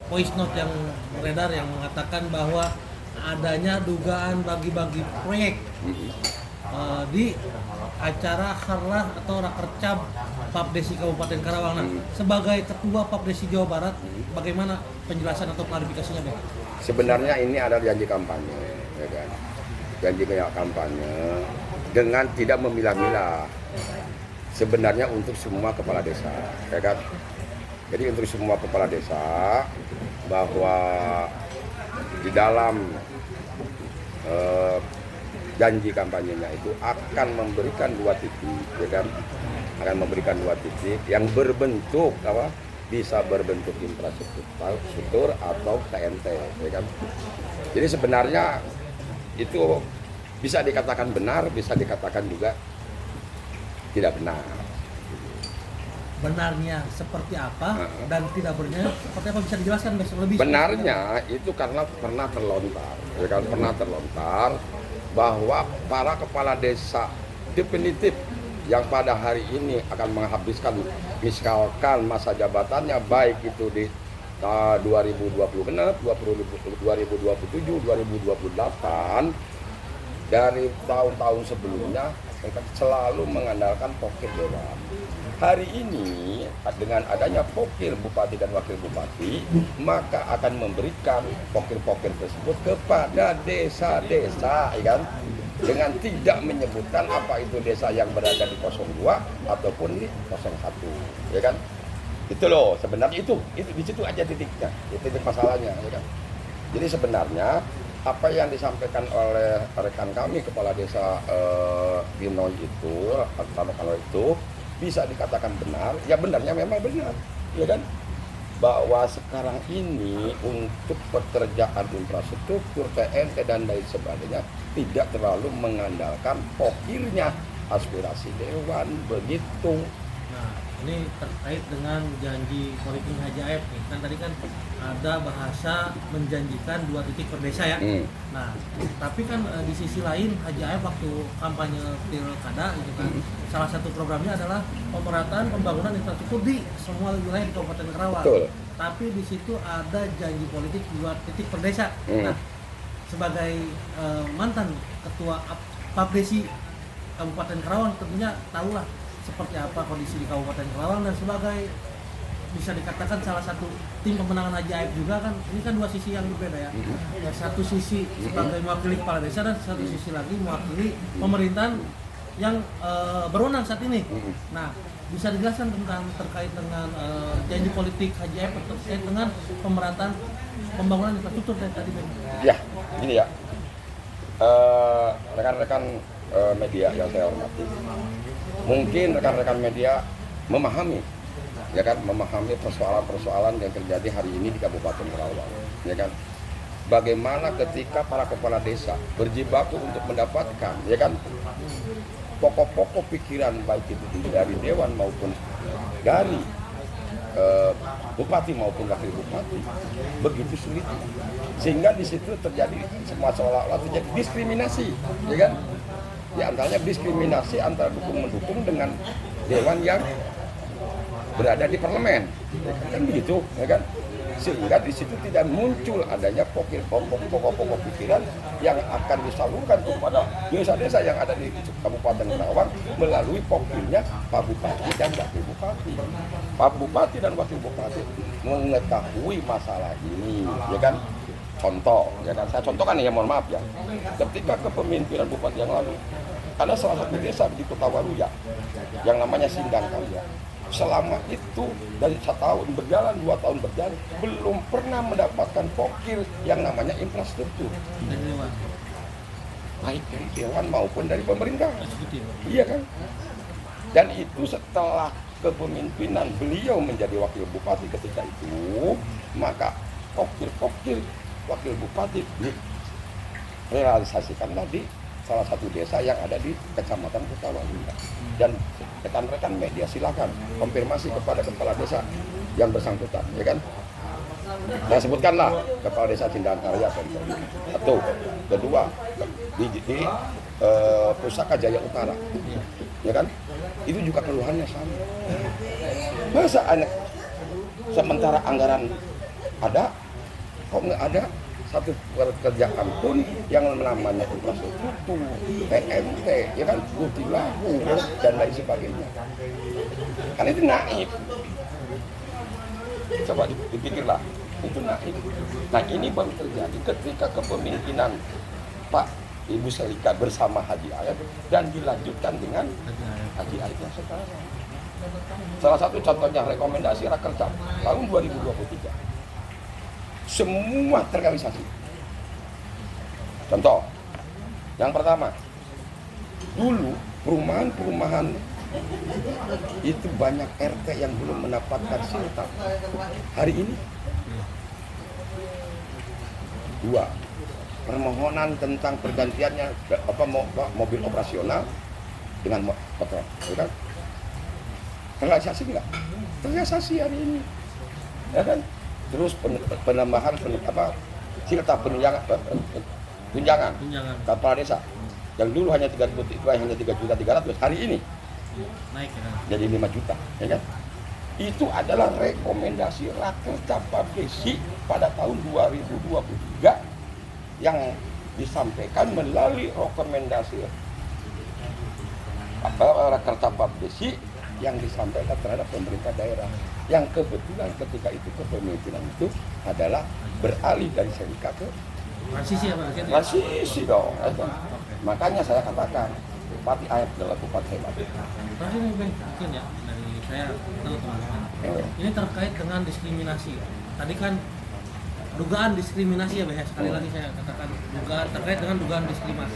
voice note yang beredar yang mengatakan bahwa adanya dugaan bagi-bagi proyek di acara harlah atau rakercap Papdesi Kabupaten Karawang. Nah, sebagai ketua Papdesi Jawa Barat, bagaimana penjelasan atau klarifikasinya, Bang? Sebenarnya ini adalah janji kampanye, ya kan? Janji kampanye dengan tidak memilah-milah. Sebenarnya untuk semua kepala desa, ya kan? Jadi untuk semua kepala desa bahwa di dalam janji kampanyenya itu akan memberikan 2 titik, ya kan? Akan memberikan 2 titik yang berbentuk apa? Bisa berbentuk infrastruktur atau TNT, ya kan? Jadi sebenarnya itu bisa dikatakan benar, bisa dikatakan juga tidak benar. Benarnya seperti apa dan tidak benarnya seperti apa, bisa dijelaskan besok lebih? Benarnya itu karena pernah terlontar, ya kan? Pernah terlontar bahwa para kepala desa definitif yang pada hari ini akan menghabiskan misalkan masa jabatannya baik itu di 2026, 2027, 2028 dari tahun-tahun sebelumnya mereka selalu mengandalkan pokir dewan. Hari ini dengan adanya pokir bupati dan wakil bupati, maka akan memberikan pokir-pokir tersebut kepada desa-desa, ya kan? Dengan tidak menyebutkan apa itu desa yang berada di 02 ataupun di 01, ya kan? Itu loh sebenarnya itu di situ aja titiknya, titik masalahnya, ya kan? Jadi sebenarnya apa yang disampaikan oleh rekan kami kepala desa Binoy itu, kalau itu bisa dikatakan benar, ya benarnya memang benar, ya kan? Bahwa sekarang ini untuk pekerjaan infrastruktur, TNT dan lain sebagainya tidak terlalu mengandalkan pokirnya aspirasi dewan, begitu. Nah, ini terkait dengan janji politik Haji Aep nih. Kan tadi kan ada bahasa menjanjikan 2 titik per desa ya. Nah, tapi kan di sisi lain Haji Aep waktu kampanye pilkada gitu kan, salah satu programnya adalah pemerataan pembangunan infrastruktur di semua wilayah di Kabupaten Karawang. Betul. Tapi di situ ada janji politik 2 titik per desa. Nah, sebagai mantan ketua Papdesi Kabupaten Karawang tentunya tahulah seperti apa kondisi di Kabupaten Karawang, dan sebagai bisa dikatakan salah satu tim pemenangan Haji Aep juga kan, ini kan 2 sisi yang berbeda ya. Satu sisi sebagai mewakili kepala desa dan satu sisi lagi mewakili pemerintahan yang berwenang saat ini. Nah, bisa dijelaskan tentang terkait dengan janji politik Haji Aep terkait dengan pemerataan pembangunan infrastruktur tadi, Bang? Ya, gini ya, rekan-rekan media yang saya hormati, mungkin rekan-rekan media memahami, ya kan, memahami persoalan-persoalan yang terjadi hari ini di Kabupaten Karawang, ya kan. Bagaimana ketika para kepala desa berjibaku untuk mendapatkan, ya kan, pokok-pokok pikiran baik itu dari dewan maupun dari bupati maupun wakil bupati begitu sulit, sehingga di situ terjadi semua seolah-olah terjadi diskriminasi, ya kan? Di antaranya diskriminasi antara dukung-mendukung dengan dewan yang berada di parlemen, kan begitu, ya kan? Sehingga di situ tidak muncul adanya pokok-pokok pikiran yang akan disalurkan kepada desa-desa yang ada di Kabupaten Karawang melalui pokoknya Pak Bupati dan Wakil Bupati. Pak Bupati dan Wakil Bupati mengetahui masalah ini, ya kan? Contoh, ya kan? Saya contohkan ya, mohon maaf ya. Ketika kepemimpinan Bupati yang lalu, ada salah satu desa di Kota Waluya yang namanya Sindang Karya. Selama itu dari 1 tahun berjalan, 2 tahun berjalan, belum pernah mendapatkan pokir yang namanya infrastruktur, baik dari dewan maupun dari pemerintah. Iya kan? Dan itu setelah kepemimpinan beliau menjadi wakil bupati ketika itu, maka pokir-pokir wakil bupati direalisasikanlah di salah satu desa yang ada di Kecamatan Kota Waluya. Dan rekan-rekan media silakan konfirmasi kepada kepala desa yang bersangkutan, ya kan? Nah, sebutkanlah kepala desa Sindang Karya, satu, kedua di Pusaka Jaya Utara, ya kan? Itu juga keluhannya sama. Masa sementara anggaran ada, kok nggak ada satu pekerjaan pun yang namanya infrastruktur, PMT, ya kan, Gutilahu dan lain sebagainya. Kan itu naif. Coba dipikirlah, itu naif. Nah ini baru terjadi ketika kepemimpinan Pak Ibu Selika bersama Haji Ayat dan dilanjutkan dengan Haji Ayat yang sekarang. Salah satu contohnya rekomendasi Rakerda tahun 2023. Semua terrealisasi. Contoh, yang pertama, dulu perumahan-perumahan itu banyak RT yang belum mendapatkan siltap. Hari ini, dua, permohonan tentang pergantiannya mobil operasional dengan motor, kan? Terrealisasi nggak? Terrealisasi hari ini, ya kan? Terus penambahan siltap tunjangan kepala desa yang dulu hanya 3.300.000 hari ini naik ya. Jadi 5 juta, ya kan? Itu adalah rekomendasi Rakerda Papdesi pada tahun 2023 yang disampaikan melalui rekomendasi Rakerda Papdesi yang disampaikan terhadap pemerintah daerah yang kebetulan ketika itu kepemimpinan itu adalah beralih dari Selika ke Transisi apa? transisi dong. Makanya saya katakan Bupati Ayat adalah bupati hebat. Terakhir mungkin ya dari saya tahu teman-teman. Ini terkait dengan diskriminasi. Tadi kan dugaan diskriminasi ya, Beh. Sekali lagi saya katakan dugaan terkait dengan dugaan diskriminasi.